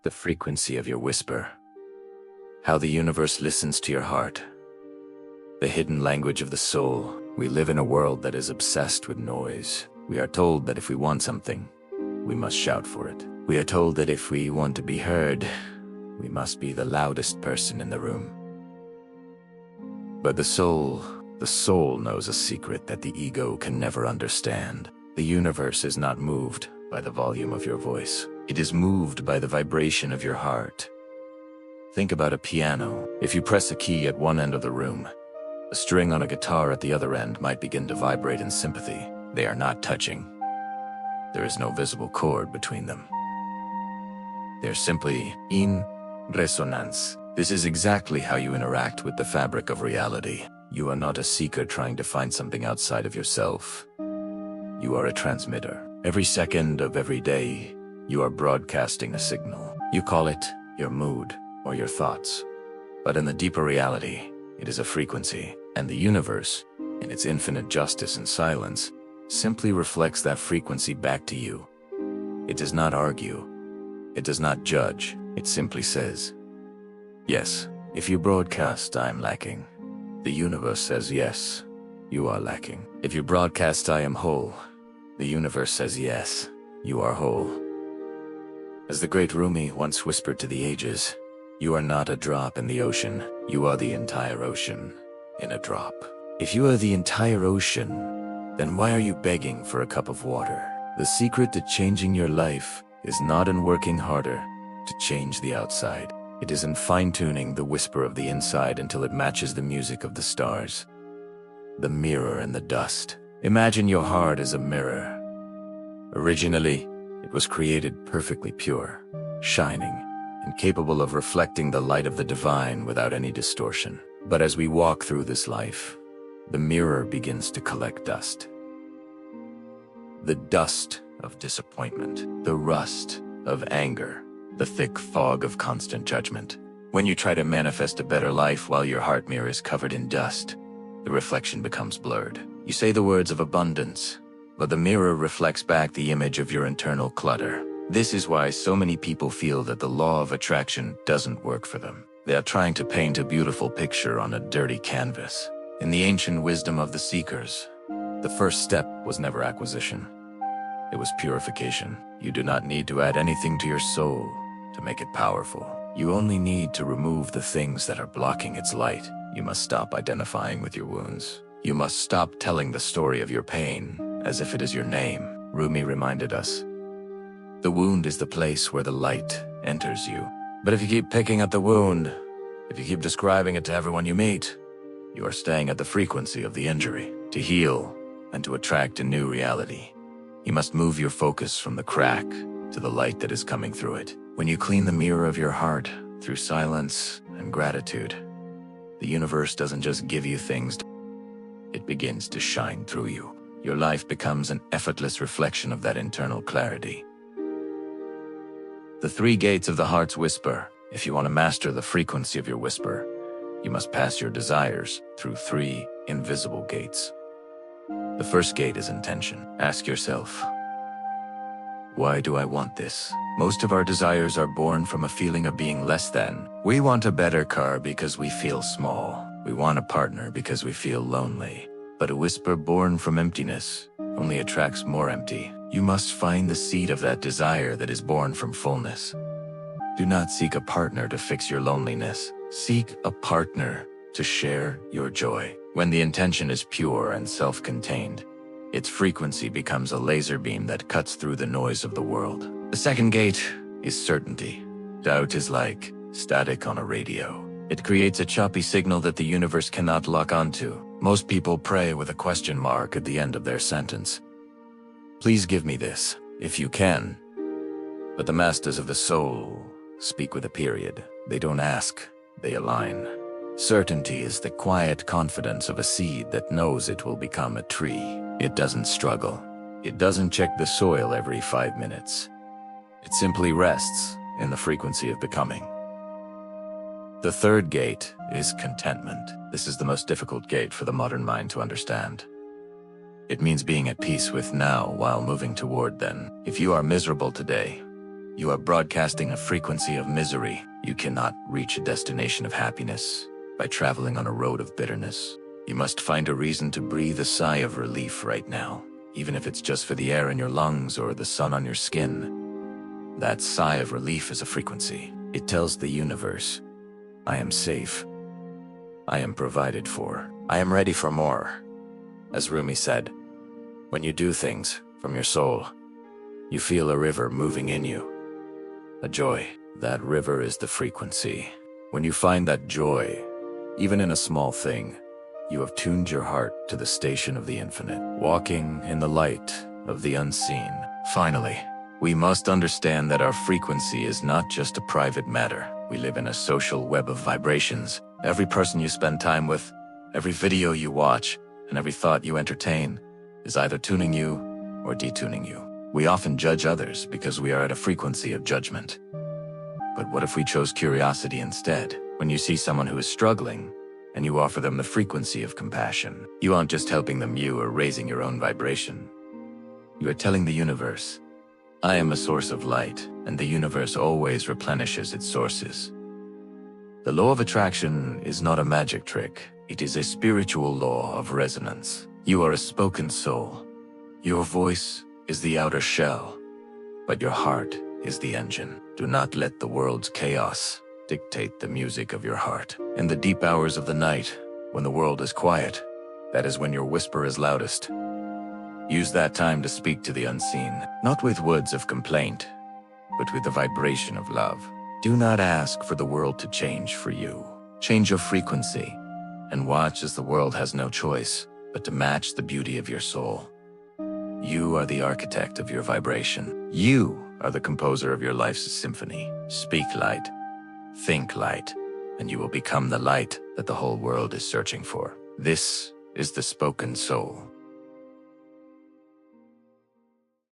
The frequency of your whisper. How the universe listens to your heart. The hidden language of the soul. We live in a world that is obsessed with noise. We are told that if we want something, we must shout for it. We are told that if we want to be heard, we must be the loudest person in the room. But the soul knows a secret that the ego can never understand. The universe is not moved by the volume of your voice. It is moved by the vibration of your heart. Think about a piano. If you press a key at one end of the room, a string on a guitar at the other end might begin to vibrate in sympathy. They are not touching. There is no visible chord between them. They're simply in resonance. This is exactly how you interact with the fabric of reality. You are not a seeker trying to find something outside of yourself. You are a transmitter. Every second of every day, you are broadcasting a signal. You call it your mood or your thoughts. But in the deeper reality, it is a frequency, and the universe, in its infinite justice and silence, simply reflects that frequency back to you. It does not argue. It does not judge. It simply says, yes, if you broadcast, I'm lacking. The universe says, yes, you are lacking. If you broadcast, I am whole. The universe says, yes, you are whole. As the great Rumi once whispered to the ages, you are not a drop in the ocean. You are the entire ocean in a drop. If you are the entire ocean, then why are you begging for a cup of water? The secret to changing your life is not in working harder to change the outside. It is in fine-tuning the whisper of the inside until it matches the music of the stars. The mirror and the dust. Imagine your heart as a mirror. Originally, it was created perfectly pure, shining, and capable of reflecting the light of the divine without any distortion. But as we walk through this life, the mirror begins to collect dust. The dust of disappointment, the rust of anger, the thick fog of constant judgment. When you try to manifest a better life while your heart mirror is covered in dust, the reflection becomes blurred. You say the words of abundance, but the mirror reflects back the image of your internal clutter. This is why so many people feel that the law of attraction doesn't work for them. They are trying to paint a beautiful picture on a dirty canvas. In the ancient wisdom of the seekers, the first step was never acquisition. It was purification. You do not need to add anything to your soul to make it powerful. You only need to remove the things that are blocking its light. You must stop identifying with your wounds. You must stop telling the story of your pain as if it is your name. Rumi reminded us, the wound is the place where the light enters you. But if you keep picking at the wound, if you keep describing it to everyone you meet, you are staying at the frequency of the injury. To heal and to attract a new reality, you must move your focus from the crack to the light that is coming through it. When you clean the mirror of your heart through silence and gratitude, the universe doesn't just give you things, it begins to shine through you. Your life becomes an effortless reflection of that internal clarity. The 3 gates of the heart's whisper. If you want to master the frequency of your whisper, you must pass your desires through 3 invisible gates. The first gate is intention. Ask yourself, why do I want this? Most of our desires are born from a feeling of being less than. We want a better car because we feel small. We want a partner because we feel lonely. But a whisper born from emptiness only attracts more empty. You must find the seed of that desire that is born from fullness. Do not seek a partner to fix your loneliness. Seek a partner to share your joy. When the intention is pure and self-contained, its frequency becomes a laser beam that cuts through the noise of the world. The second gate is certainty. Doubt is like static on a radio. It creates a choppy signal that the universe cannot lock onto. Most people pray with a question mark at the end of their sentence. Please give me this, if you can. But the masters of the soul speak with a period. They don't ask, they align. Certainty is the quiet confidence of a seed that knows it will become a tree. It doesn't struggle. It doesn't check the soil every 5 minutes. It simply rests in the frequency of becoming. The third gate is contentment. This is the most difficult gate for the modern mind to understand. It means being at peace with now while moving toward then. If you are miserable today, You are broadcasting a frequency of misery. You cannot reach a destination of happiness by traveling on a road of bitterness. You must find a reason to breathe a sigh of relief right now, even if it's just for the air in your lungs or the sun on your skin. That sigh of relief is a frequency. It tells the universe, I am safe. I am provided for. I am ready for more. As Rumi said, when you do things from your soul, you feel a river moving in you. A joy. That river is the frequency. When you find that joy, even in a small thing, you have tuned your heart to the station of the infinite, walking in the light of the unseen. Finally, we must understand that our frequency is not just a private matter. We live in a social web of vibrations. Every person you spend time with, every video you watch, and every thought you entertain is either tuning you or detuning you. We often judge others because we are at a frequency of judgment. But what if we chose curiosity instead? When you see someone who is struggling, and you offer them the frequency of compassion, you aren't just helping them, you are raising your own vibration. You are telling the universe, I am a source of light, and the universe always replenishes its sources. The law of attraction is not a magic trick. It is a spiritual law of resonance. You are a spoken soul. Your voice is the outer shell, but your heart is the engine. Do not let the world's chaos dictate the music of your heart. In the deep hours of the night, when the world is quiet, that is when your whisper is loudest. Use that time to speak to the unseen, not with words of complaint, but with the vibration of love. Do not ask for the world to change for you. Change your frequency, and watch as the world has no choice but to match the beauty of your soul. You are the architect of your vibration. You are the composer of your life's symphony. Speak light, think light, and you will become the light that the whole world is searching for. This is the spoken soul.